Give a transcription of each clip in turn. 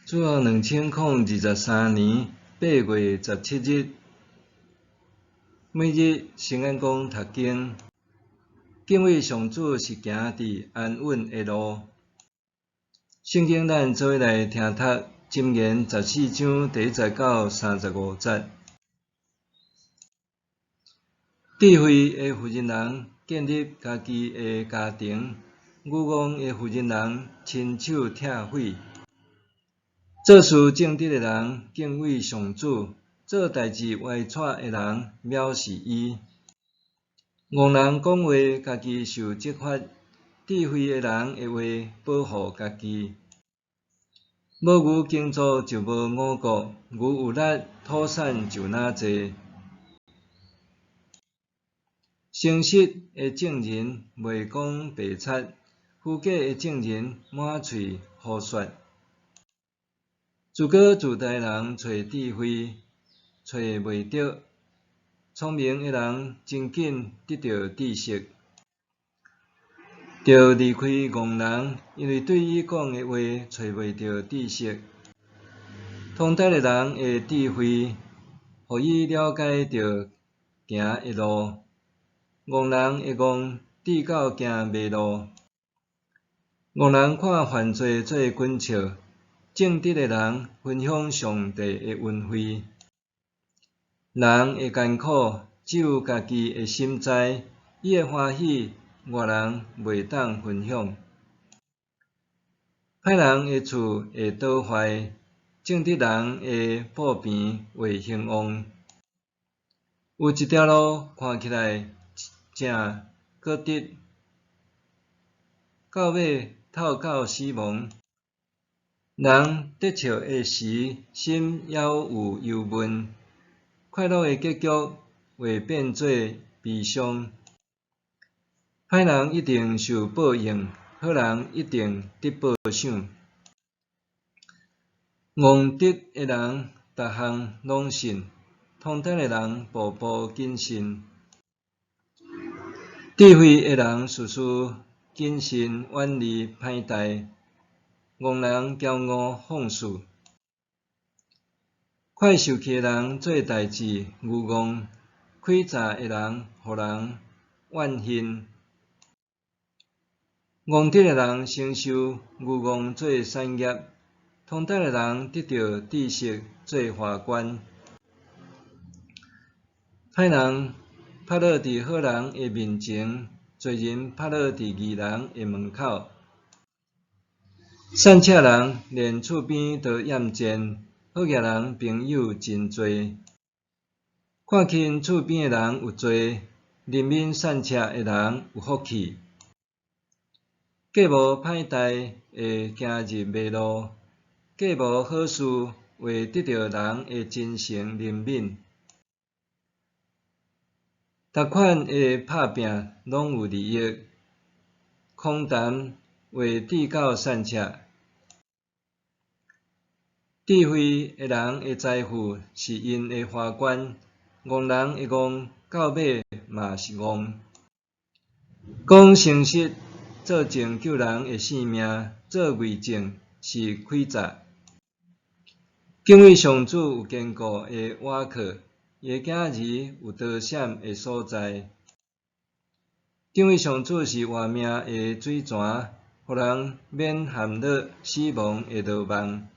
主后2023年8月17日，每日圣安宫读经，敬畏上主是行伫安稳的路。圣经咱做伙来听读《箴言》14章第1节到35节。智慧的妇人人建立家己的家庭，愚妄的妇人人亲手拆毁。做事正直的人敬畏上主，做代志歪蹛的人藐视伊。戆人讲话，家己受责罚；智慧的人的话保护家己。无牛耕作就无五谷，牛有力，土产就哪济。诚实的证人袂讲白贼，虚假的证人满嘴胡说。自高自大的人找智慧，找袂着；聪明的人真紧得到知识，着离开戆人，因为对伊讲的话找袂着知识。通达的人的智慧，互伊了解着行的路；戆人会戆直到行迷路。戆人看犯罪做滚笑。正直的人分享上帝的恩惠，人会艰苦，只有家己的心知。伊的欢喜，外人袂当分享。歹人的厝会倒坏，正直人的布边会兴旺。有一条路看起来正搁直，到尾透到死亡。人得笑的时，心还有忧闷；快乐的结局会变做悲伤。歹人一定受报应，好人一定得报赏。憨直的人逐项拢信，通达的人步步谨慎。智慧的人事事谨慎，远离歹代。戆人骄傲放肆，快受气的人做代志愚妄，诡诈的人互人怨恨。憨直的人承受愚妄做产业，通达的人得到知识做法官。歹人拍落伫好人的面前，罪人拍落伫义人的门口。善车人连厝边都厌战，好业人朋友真多。看轻厝边的人有罪，怜悯善车的人有福气。计无歹代会行入迷路，计无好事会得到人的真诚怜悯。逐款的拍拼拢有利益，空谈会抵到善车。智慧的人的财富是因的花冠，戆人会戆到尾嘛是戆。讲诚实，做证救人的性命；做伪证是诡诈。敬畏上主有坚固的瓦壳，伊的囝儿有躲闪的所在。敬畏上主是活命的水泉，互人免陷落死亡的牢网。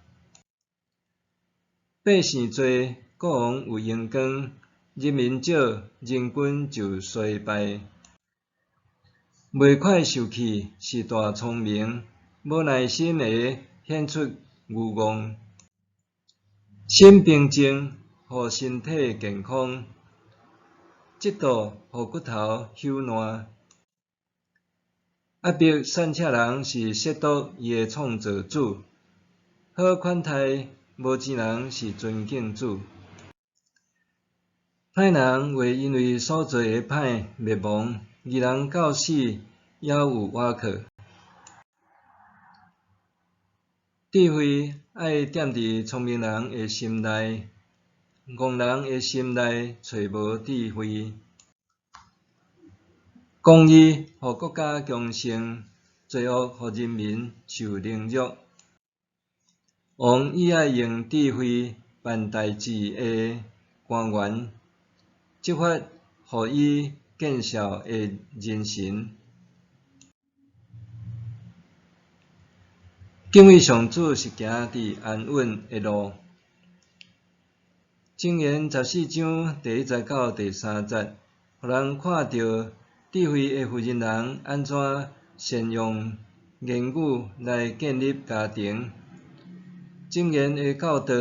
百姓多，国王有荣光；人民少，人君就衰败。袂快受气是大聪明，无耐心的显出愚妄。心平静，互身体健康；嫉妒，互骨头朽烂。压迫善车人是亵渎伊的创造主，好款待无钱人是尊敬主。歹人会因为所做的歹灭亡，义人到死也有瓦壳。智慧爱踮伫聪明人的心内，戆人的心内找无智慧。公义互国家强盛，罪恶互人民受凌辱。王以爱用智慧办代志的官员，即发予伊见效的人神。敬畏上主是行伫安稳的路。箴言14章第1节到第3节，互人看到智慧的妇人人安怎善用言语来建立家庭。箴言的教导，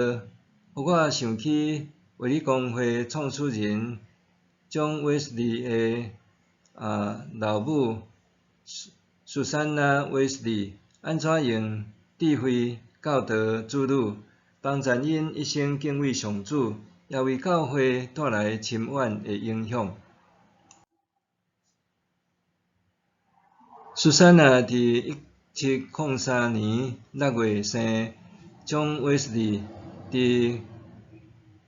互我想起卫理公会创始人John Wesley 的老母Susanna Wesley安怎用智慧教导子女，帮助因一生敬畏上主，也为教会带来深远的影响。Susanna 伫1703年6月生，John Wesley 伫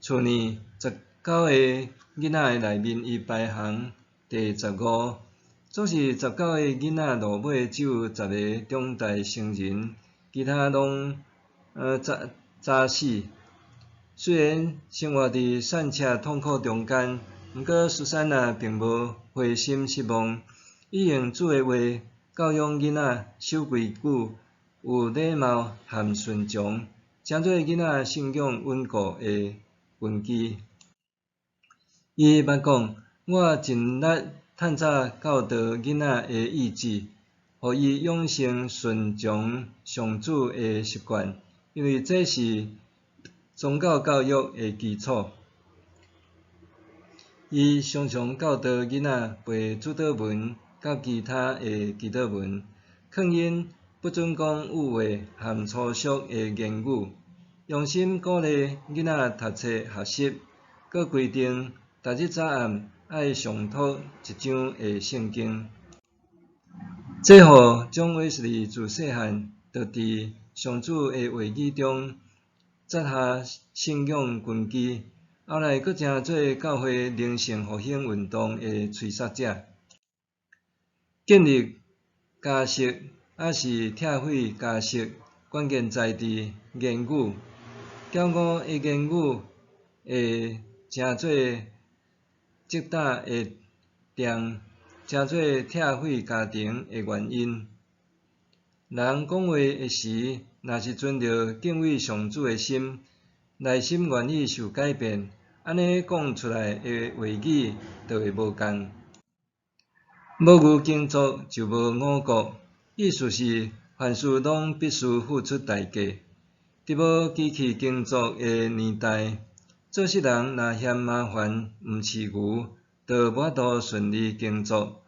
去年19个囡仔内面，伊排行第15，总是19个囡仔落尾只有10个长大成人，其他拢早死。虽然生活伫惨切痛苦中间，毋过Susanna并无灰心失望，伊用主的话教养囡仔守规矩、有礼貌含顺从，成做囡仔信仰稳固的根基。伊捌讲：“我尽力趁早教导囡仔的意志，互伊养成顺从上主的习惯，因为这是宗教教育的基础。”伊常常教导囡仔背主祷文甲其他的祈祷文，劝因不准讲污话和粗俗的言语，用心鼓励囡仔读册学习，佮规定逐日早暗爱上读一章的圣经。这互John Wesley自细汉就伫上主的话语中扎下信仰根基，后来佫成做教会灵性复兴运动的催杀者。建立家室还是拆毁家室，关键在伫言语。骄傲的言语会成做击打的点，成做拆毁家庭的原因。人讲话的时，若是存着敬畏上主的心，内心愿意受改变，安尼讲出来的话语就会无共。无牛耕作就无五谷，意思是凡事拢必须付出代价。伫无机器耕作的年代，做事人若嫌麻烦毋饲牛，就无法度顺利耕作，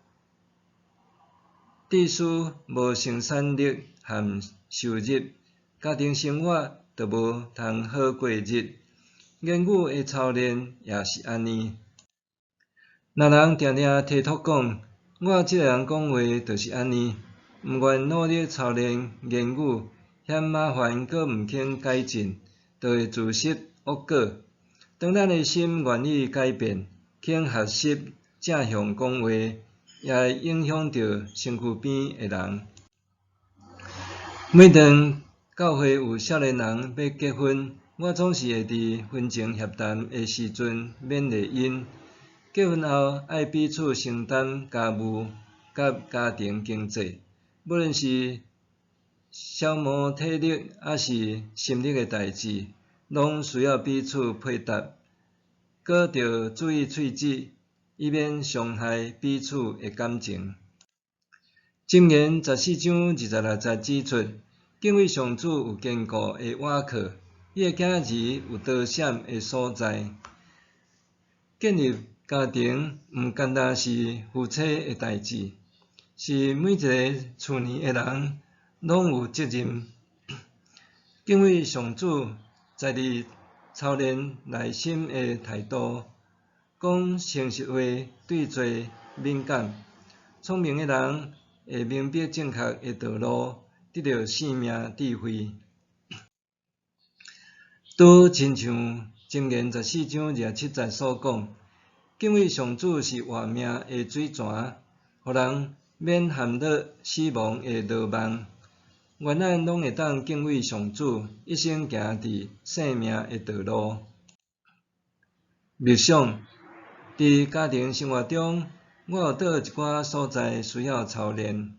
致使无生产力和收入，家庭生活就无通好过日。言语的操练也是安尼。若人定定提倡讲，我即个人讲话就是安尼，毋愿努力操练言语，嫌麻烦佮毋肯改进，就会自食恶果。当咱的心愿意改变，肯学习正向讲话，也会影响到身躯边的人。每当教会有少年人要结婚，我总是会伫婚前协谈的时阵勉励因。结婚后爱彼此承担家务甲家庭经济，无论是消磨体力还是心力的代志，拢需要彼此配搭，搁着注意喙齿，以免伤害彼此的感情。箴言14章26节指出，敬畏上主有坚固的瓦靠，伊的囝儿有躲闪的所在。建立家庭毋单单是夫妻的代志，是每一个厝内的人拢有责任。敬畏上主，在你操练内心的态度，讲诚实话，对罪敏感。聪明的人会明白正确的道路，得到性命智慧。拄亲像箴言14章27节所讲，敬畏上主是活命的水泉，互人免陷入死亡的牢网。愿咱拢会当敬畏上主，一生行伫生命的道路。默想，伫家庭生活中，我有倒一寡所在需要操练？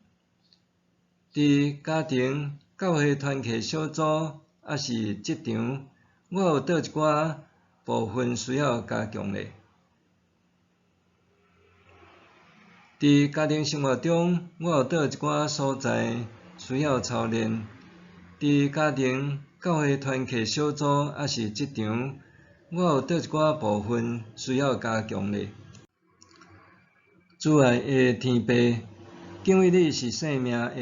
伫家庭、教会团契小组，还是职场，我有倒一寡部分需要加强嘞？伫家庭生活中，我有倒一寡所在需要操练？伫家庭、教会团契小组，还是职场，我有倒一寡部分需要加强嘞？主爱的天父，敬畏你是生命的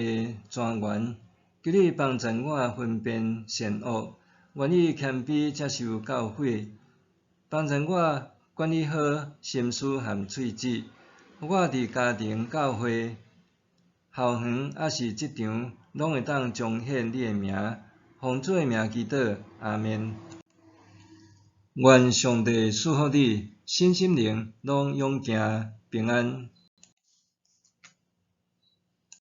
泉源，求你帮助我分辨善恶，愿意谦卑接受教诲，帮助我管理好心思和喙舌。我伫家庭、教会、校园还是职场，拢会当彰显你的名，奉主的名祈祷，阿们。愿上帝赐福你，身心灵拢永行平安。